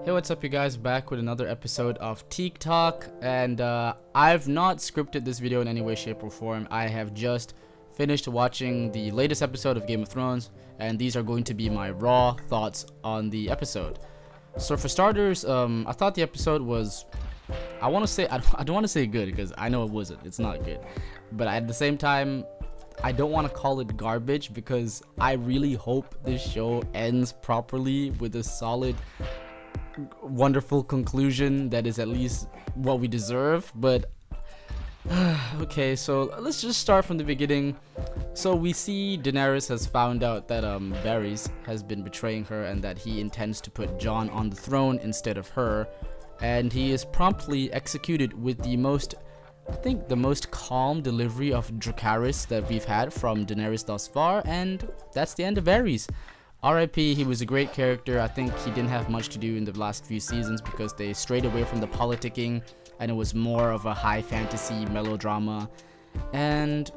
Hey, what's up you guys, back with another episode of Teague Talk, and I've not scripted this video in any way, shape, or form. I have just finished watching the latest episode of Game of Thrones, and these are going to be my raw thoughts on the episode. So for starters, I thought the episode was, I don't want to say good, because I know it wasn't, it's not good, but at the same time, I don't want to call it garbage, because I really hope this show ends properly with a solid, wonderful conclusion that is at least what we deserve. But okay, so let's just start from the beginning. So we see Daenerys has found out that Varys has been betraying her and that he intends to put Jon on the throne instead of her, and he is promptly executed with the most, I think, the most calm delivery of Dracarys that we've had from Daenerys thus far, and that's the end of Varys. RIP, he was a great character. I think he didn't have much to do in the last few seasons because they strayed away from the politicking and it was more of a high fantasy melodrama. And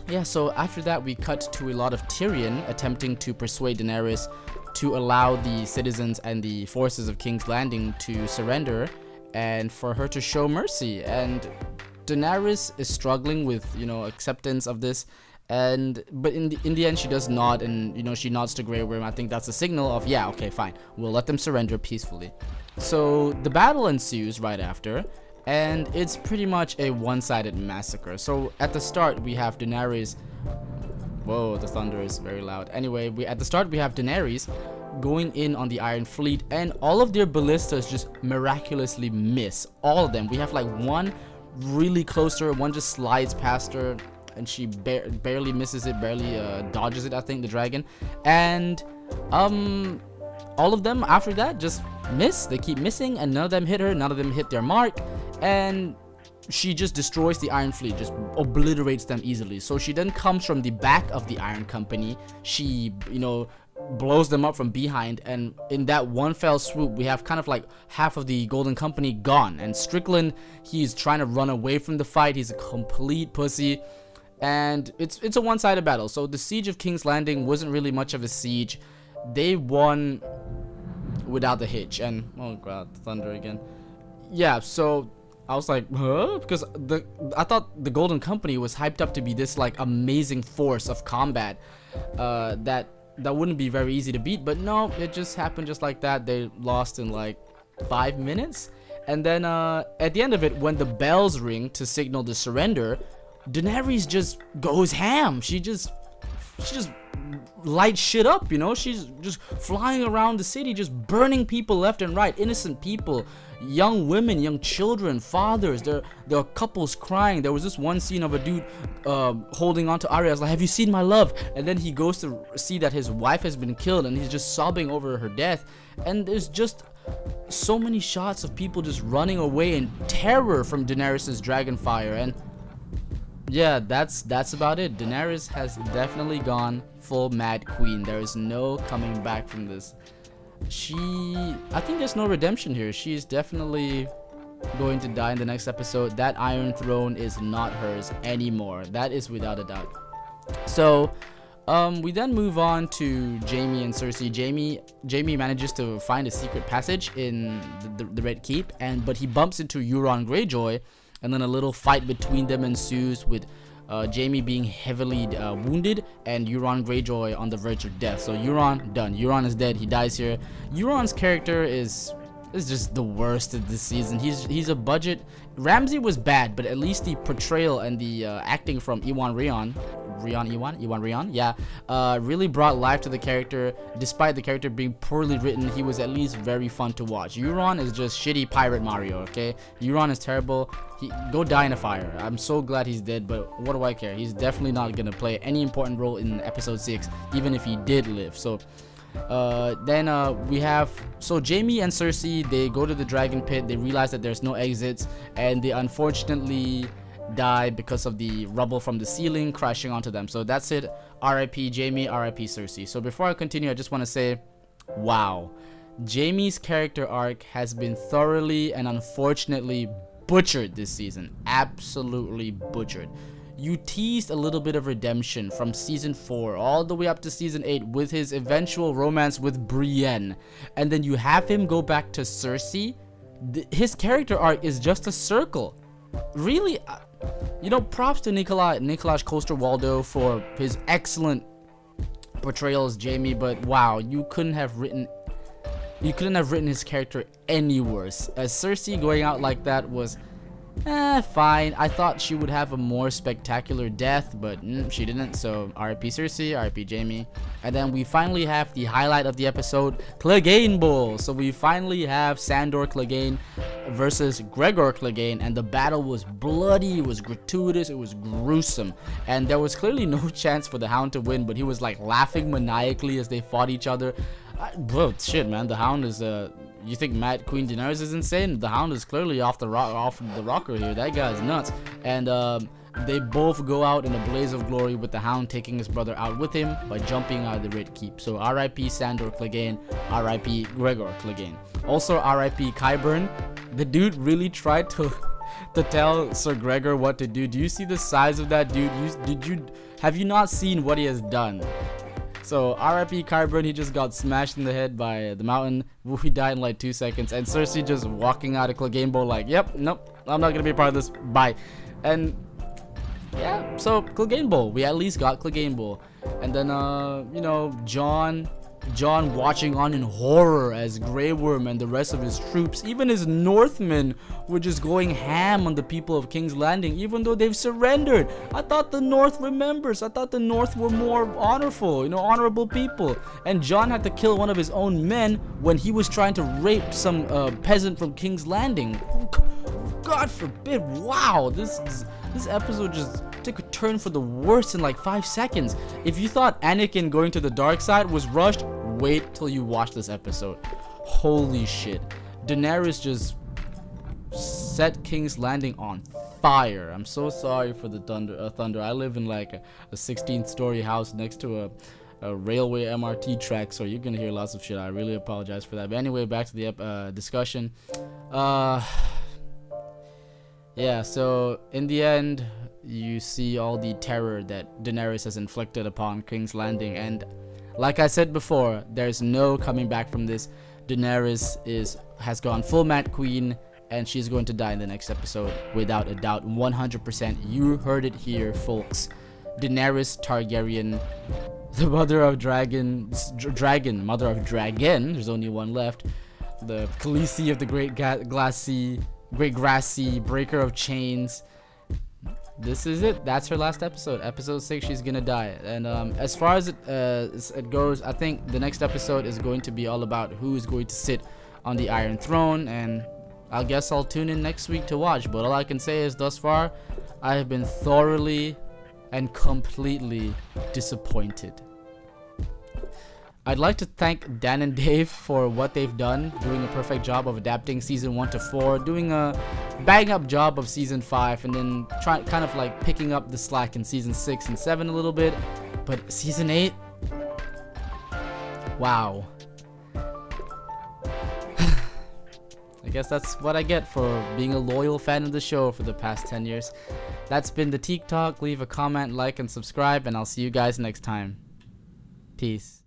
yeah, so after that we cut to a lot of Tyrion attempting to persuade Daenerys to allow the citizens and the forces of King's Landing to surrender and for her to show mercy. And Daenerys is struggling with, acceptance of this. But in the end she does nod, and she nods to Grey Worm. I think that's a signal of, yeah, okay, fine, we'll let them surrender peacefully. So the battle ensues right after, and it's pretty much a one-sided massacre. So at the start we have Daenerys, whoa, the thunder is very loud. Anyway, at the start we have Daenerys going in on the Iron Fleet, and all of their ballistas just miraculously miss, all of them. We have like one really close to her, one just slides past her, and she barely misses it, barely dodges it, I think, the dragon. And all of them after that just miss. They keep missing, and none of them hit her, none of them hit their mark, and she just destroys the Iron Fleet, just obliterates them easily. So she then comes from the back of the Iron Company. She, blows them up from behind, and in that one fell swoop we have kind of like half of the Golden Company gone. And Strickland, he's trying to run away from the fight. He's a complete pussy. And it's a one-sided battle. So the siege of King's Landing wasn't really much of a siege. They won without the hitch. And oh god, thunder again. Yeah, so I was like, huh? Because I thought the Golden Company was hyped up to be this like amazing force of combat that wouldn't be very easy to beat. But no, it just happened just like that. They lost in like 5 minutes. And then at the end of it, when the bells ring to signal the surrender, Daenerys just goes ham. She just lights shit up, She's just flying around the city, just burning people left and right, innocent people, young women, young children, fathers. There are couples crying. There was this one scene of a dude holding on to Arya. I was like, have you seen my love? And then he goes to see that his wife has been killed, and he's just sobbing over her death. And there's just so many shots of people just running away in terror from Daenerys' dragonfire. And yeah, that's about it. Daenerys has definitely gone full Mad Queen. There is no coming back from this. I think there's no redemption here. She's definitely going to die in the next episode. That Iron Throne is not hers anymore. That is without a doubt. So we then move on to Jaime and Cersei. Jaime manages to find a secret passage in the Red Keep, but he bumps into Euron Greyjoy. And then a little fight between them ensues, with Jaime being heavily wounded and Euron Greyjoy on the verge of death. So Euron, done. Euron is dead. He dies here. Euron's character is just the worst of this season. He's a budget. Ramsay was bad, but at least the portrayal and the acting from Ewan Rhaon, really brought life to the character. Despite the character being poorly written, he was at least very fun to watch. Euron is just shitty pirate Mario, okay? Euron is terrible. Go die in a fire. I'm so glad he's dead, but what do I care? He's definitely not gonna play any important role in episode 6, even if he did live. So then we have Jaime and Cersei. They go to the dragon pit. They realize that there's no exits, and they unfortunately die because of the rubble from the ceiling crashing onto them. So that's it. RIP Jaime, RIP Cersei. So before I continue, I just want to say, wow, Jaime's character arc has been thoroughly and unfortunately butchered this season. Absolutely butchered. you teased a little bit of redemption from season 4 all the way up to season 8 with his eventual romance with Brienne, and then you have him go back to Cersei. His character arc is just a circle. Really, you know, props to Nicholas Coster-Waldau for his excellent portrayal as Jaime, but wow, you couldn't have written his character any worse. As Cersei going out like that was fine. I thought she would have a more spectacular death, but she didn't. So RIP Cersei, RIP Jaime. And then we finally have the highlight of the episode, Clegane Bowl. So we finally have Sandor Clegane versus Gregor Clegane, and the battle was bloody, it was gratuitous, it was gruesome, and there was clearly no chance for the Hound to win, but he was like laughing maniacally as they fought each other. Bro, shit, man, the Hound is you think Mad Queen Daenerys is insane? The Hound is clearly off the rocker here. That guy's nuts. And they both go out in a blaze of glory, with the Hound taking his brother out with him by jumping out of the Red Keep. So RIP Sandor Clegane, RIP Gregor Clegane. Also RIP Qyburn. The dude really tried to tell Sir Gregor what to do. Do you see the size of that dude? Have you not seen what he has done? So RIP Qyburn, he just got smashed in the head by the mountain. He died in like 2 seconds, and Cersei just walking out of Clegane Bowl like, yep, nope, I'm not gonna be a part of this, bye. And yeah, so Clegane Bowl, we at least got Clegane Bowl. And then you know, Jon watching on in horror as Grey Worm and the rest of his troops, even his Northmen, were just going ham on the people of King's Landing, even though they've surrendered. I thought the North remembers. I thought the North were more honorful, you know, honorable people. And Jon had to kill one of his own men when he was trying to rape some peasant from King's Landing. God forbid. Wow, this episode just took a turn for the worse in like 5 seconds. If you thought Anakin going to the dark side was rushed, wait till you watch this episode. Holy shit. Daenerys just set King's Landing on fire. I'm so sorry for the thunder. I live in like a 16th story house next to a railway MRT track, so you're gonna hear lots of shit. I really apologize for that. But anyway, back to the discussion. Yeah, so in the end, you see all the terror that Daenerys has inflicted upon King's Landing, and like I said before, there's no coming back from this. Daenerys has gone full Mad Queen, and she's going to die in the next episode without a doubt. 100%. You heard it here, folks. Daenerys Targaryen, the mother of mother of dragon. There's only one left. The Khaleesi of the Great Grassy, breaker of chains. This is it. That's her last episode. Episode 6, she's gonna die. And as far as it goes, I think the next episode is going to be all about who is going to sit on the Iron Throne, and I guess I'll tune in next week to watch. But all I can say is, thus far, I have been thoroughly and completely disappointed. I'd like to thank Dan and Dave for what they've done, doing a perfect job of adapting season 1 to 4, doing a bang up job of season 5, and then kind of like picking up the slack in season 6 and 7 a little bit. But season 8, wow. I guess that's what I get for being a loyal fan of the show for the past 10 years. That's been the Teague Talk. Leave a comment, like, and subscribe, and I'll see you guys next time. Peace.